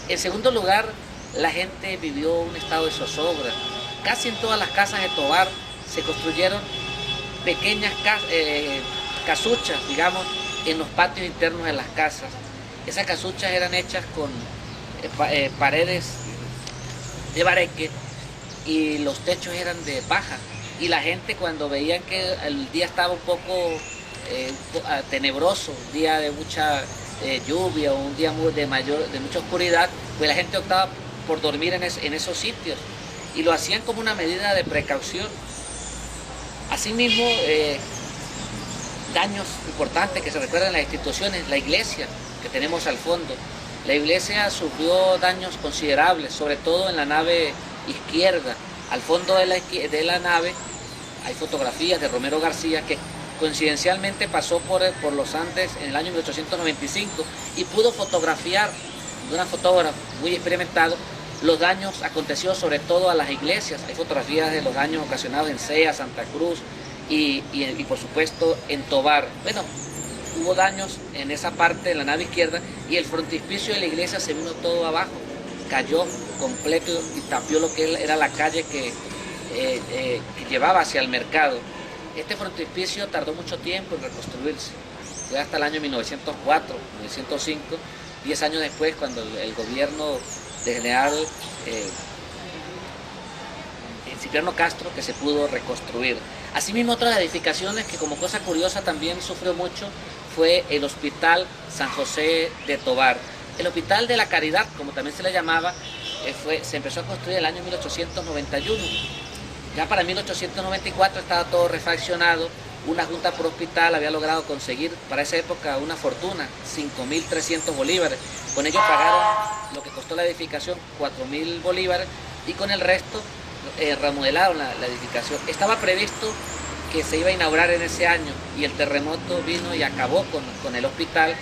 En segundo lugar, la gente vivió un estado de zozobra. Casi en todas las casas de Tovar se construyeron pequeñas casuchas, digamos, en los patios internos de las casas. Esas casuchas eran hechas con paredes de bareque y los techos eran de paja. Y la gente, cuando veían que el día estaba un poco tenebroso, un día de mucha lluvia o un día de mucha oscuridad, pues la gente optaba por dormir en esos sitios y lo hacían como una medida de precaución. Asimismo, daños importantes que se recuerdan en las instituciones, la iglesia que tenemos al fondo. La iglesia sufrió daños considerables, sobre todo en la nave izquierda. Al fondo de la nave hay fotografías de Romero García, que coincidencialmente pasó por los Andes en el año 1895 y pudo fotografiar, de una fotógrafa muy experimentado, los daños acontecidos sobre todo a las iglesias. Hay fotografías de los daños ocasionados en Sea, Santa Cruz y por supuesto en Tovar. Bueno, hubo daños en esa parte de la nave izquierda y el frontispicio de la iglesia se vino todo abajo, cayó completo y tapió lo que era la calle que llevaba hacia el mercado. Este frontispicio tardó mucho tiempo en reconstruirse, fue hasta el año 1904, 1905, 10 años después, cuando el gobierno de general Cipriano Castro, que se pudo reconstruir. Asimismo, otras edificaciones que, como cosa curiosa, también sufrió mucho fue el Hospital San José de Tovar. El Hospital de la Caridad, como también se le llamaba, se empezó a construir en el año 1891. Ya para 1894 estaba todo refaccionado. Una junta por hospital había logrado conseguir para esa época una fortuna, 5.300 bolívares. Con ello pagaron lo que costó la edificación, 4.000 bolívares, y con el resto remodelaron la edificación. Estaba previsto que se iba a inaugurar en ese año y el terremoto vino y acabó con el hospital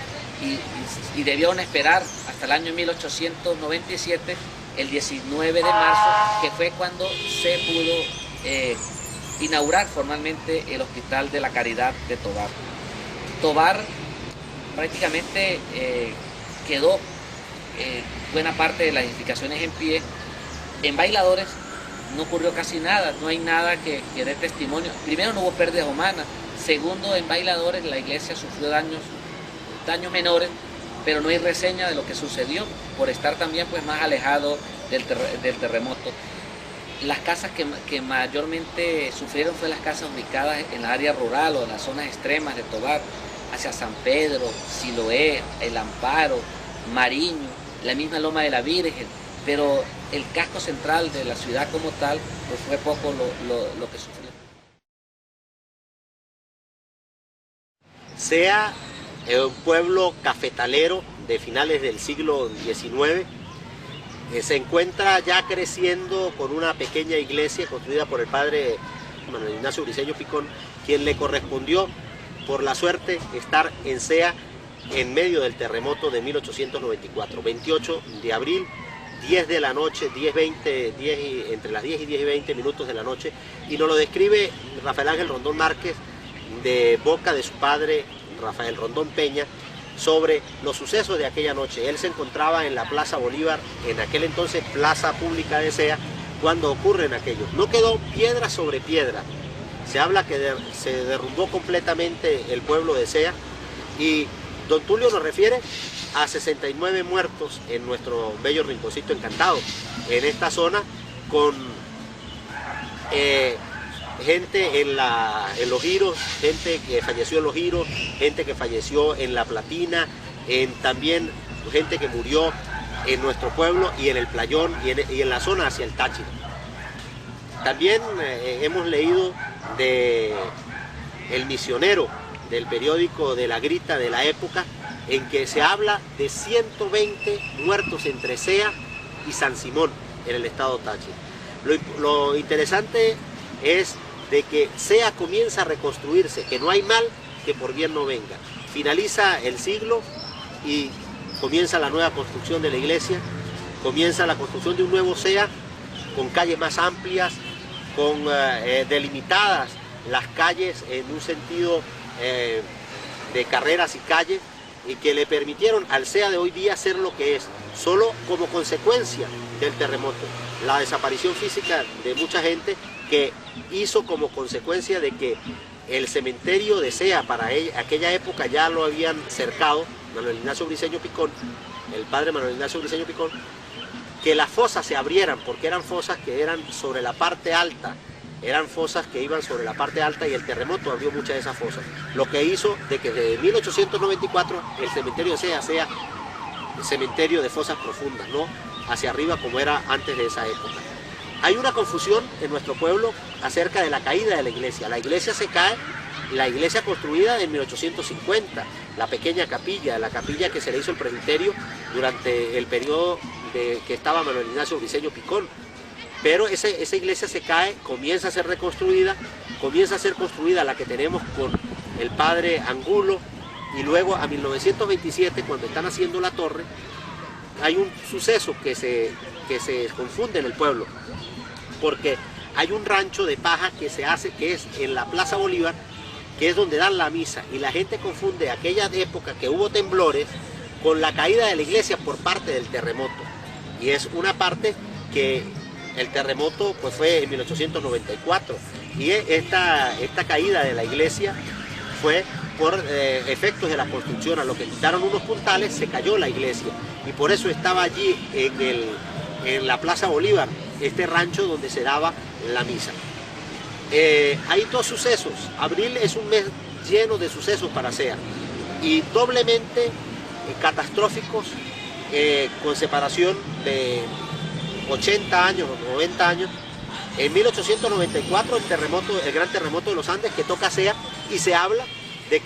y debieron esperar hasta el año 1897, el 19 de marzo, que fue cuando se pudo inaugurar formalmente el Hospital de la Caridad de Tovar. Tovar prácticamente quedó buena parte de las edificaciones en pie. En Bailadores no ocurrió casi nada, no hay nada que dé testimonio. Primero, no hubo pérdidas humanas. Segundo, en Bailadores la iglesia sufrió daños menores, pero no hay reseña de lo que sucedió por estar también pues más alejado del terremoto. Las casas que mayormente sufrieron fue las casas ubicadas en la área rural o en las zonas extremas de Tovar, hacia San Pedro, Siloé, El Amparo, Mariño, la misma Loma de la Virgen, pero el casco central de la ciudad como tal pues fue poco lo que sufrió. Sea un pueblo cafetalero de finales del siglo XIX, se encuentra ya creciendo con una pequeña iglesia construida por el padre Manuel Ignacio Briceño Picón, quien le correspondió por la suerte estar en Sea en medio del terremoto de 1894, 28 de abril, 10 de la noche, entre las 10 y 10 y 20 minutos de la noche, y nos lo describe Rafael Ángel Rondón Márquez de boca de su padre Rafael Rondón Peña, sobre los sucesos de aquella noche. Él se encontraba en la Plaza Bolívar, en aquel entonces Plaza Pública de Sea, cuando ocurren aquellos. No quedó piedra sobre piedra. Se habla que se derrumbó completamente el pueblo de Sea, y don Tulio nos refiere a 69 muertos en nuestro bello rinconcito encantado, en esta zona, con gente en los giros, gente que falleció en los giros, gente que falleció en La Platina, también gente que murió en nuestro pueblo y en el Playón y en la zona hacia el Táchira. También hemos leído de El Misionero, del periódico de La Grita de la época, en que se habla de 120 muertos entre Sea y San Simón en el estado Táchira. Lo interesante es de que Sea comienza a reconstruirse, que no hay mal que por bien no venga. Finaliza el siglo y comienza la nueva construcción de la iglesia, comienza la construcción de un nuevo Sea con calles más amplias, con delimitadas las calles en un sentido de carreras y calles, y que le permitieron al Sea de hoy día ser lo que es, solo como consecuencia del terremoto. La desaparición física de mucha gente que hizo como consecuencia de que el cementerio de Sea, para aquella época ya lo habían cercado Manuel Ignacio Briceño Picón, el padre Manuel Ignacio Briceño Picón, que las fosas se abrieran, porque eran fosas que eran sobre la parte alta, eran fosas que iban sobre la parte alta y el terremoto abrió muchas de esas fosas, lo que hizo de que desde 1894 el cementerio de Sea sea cementerio de fosas profundas, no hacia arriba como era antes de esa época. Hay una confusión en nuestro pueblo acerca de la caída de la iglesia se cae, la iglesia construida en 1850, la pequeña capilla, la capilla que se le hizo el presbiterio durante el periodo que estaba Manuel Ignacio Briceño Picón, pero esa iglesia se cae, comienza a ser reconstruida, comienza a ser construida la que tenemos con el padre Angulo, y luego a 1927, cuando están haciendo la torre, hay un suceso que se confunde en el pueblo, porque hay un rancho de paja que se hace, que es en la Plaza Bolívar, que es donde dan la misa, y la gente confunde aquella época que hubo temblores con la caída de la iglesia por parte del terremoto, y es una parte que el terremoto pues fue en 1894, y esta caída de la iglesia fue por efectos de la construcción. A lo que quitaron unos puntales se cayó la iglesia, y por eso estaba allí en la Plaza Bolívar este rancho donde se daba la misa. Hay dos sucesos. Abril es un mes lleno de sucesos para Sea, y doblemente catastróficos, con separación de 80 años o 90 años. En 1894 el gran terremoto de los Andes que toca Sea, y se habla de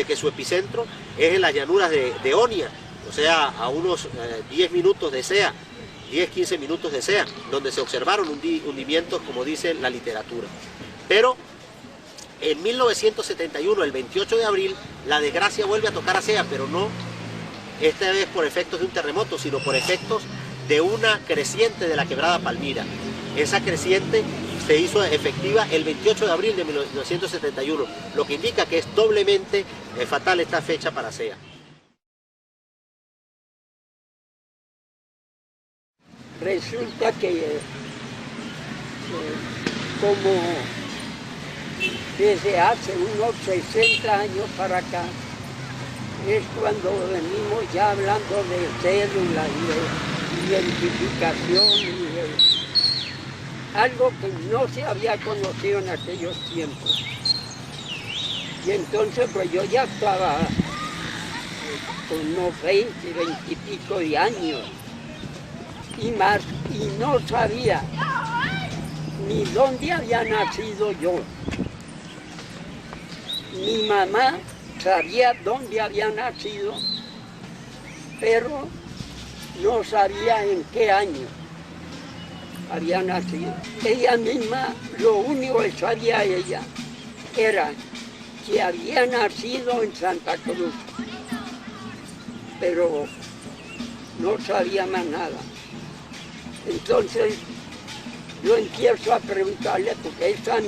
que su epicentro es en las llanuras de Onia, o sea, a unos 10 minutos de Sea, 10-15 minutos de Sea, donde se observaron hundimientos, como dice la literatura. Pero en 1971, el 28 de abril, la desgracia vuelve a tocar a Sea, pero no esta vez por efectos de un terremoto, sino por efectos de una creciente de la quebrada Palmira. Esa creciente se hizo efectiva el 28 de abril de 1971, lo que indica que es doblemente fatal esta fecha para Sea. Resulta que como desde hace unos 60 años para acá, es cuando venimos ya hablando de cédula y de identificación y de algo que no se había conocido en aquellos tiempos. Y entonces pues yo ya estaba con unos 20 y pico de años y más, y no sabía ni dónde había nacido yo. Mi mamá sabía dónde había nacido, pero no sabía en qué año había nacido. Ella misma, lo único que sabía ella era que había nacido en Santa Cruz, pero no sabía más nada. Entonces yo empiezo a preguntarle, porque esa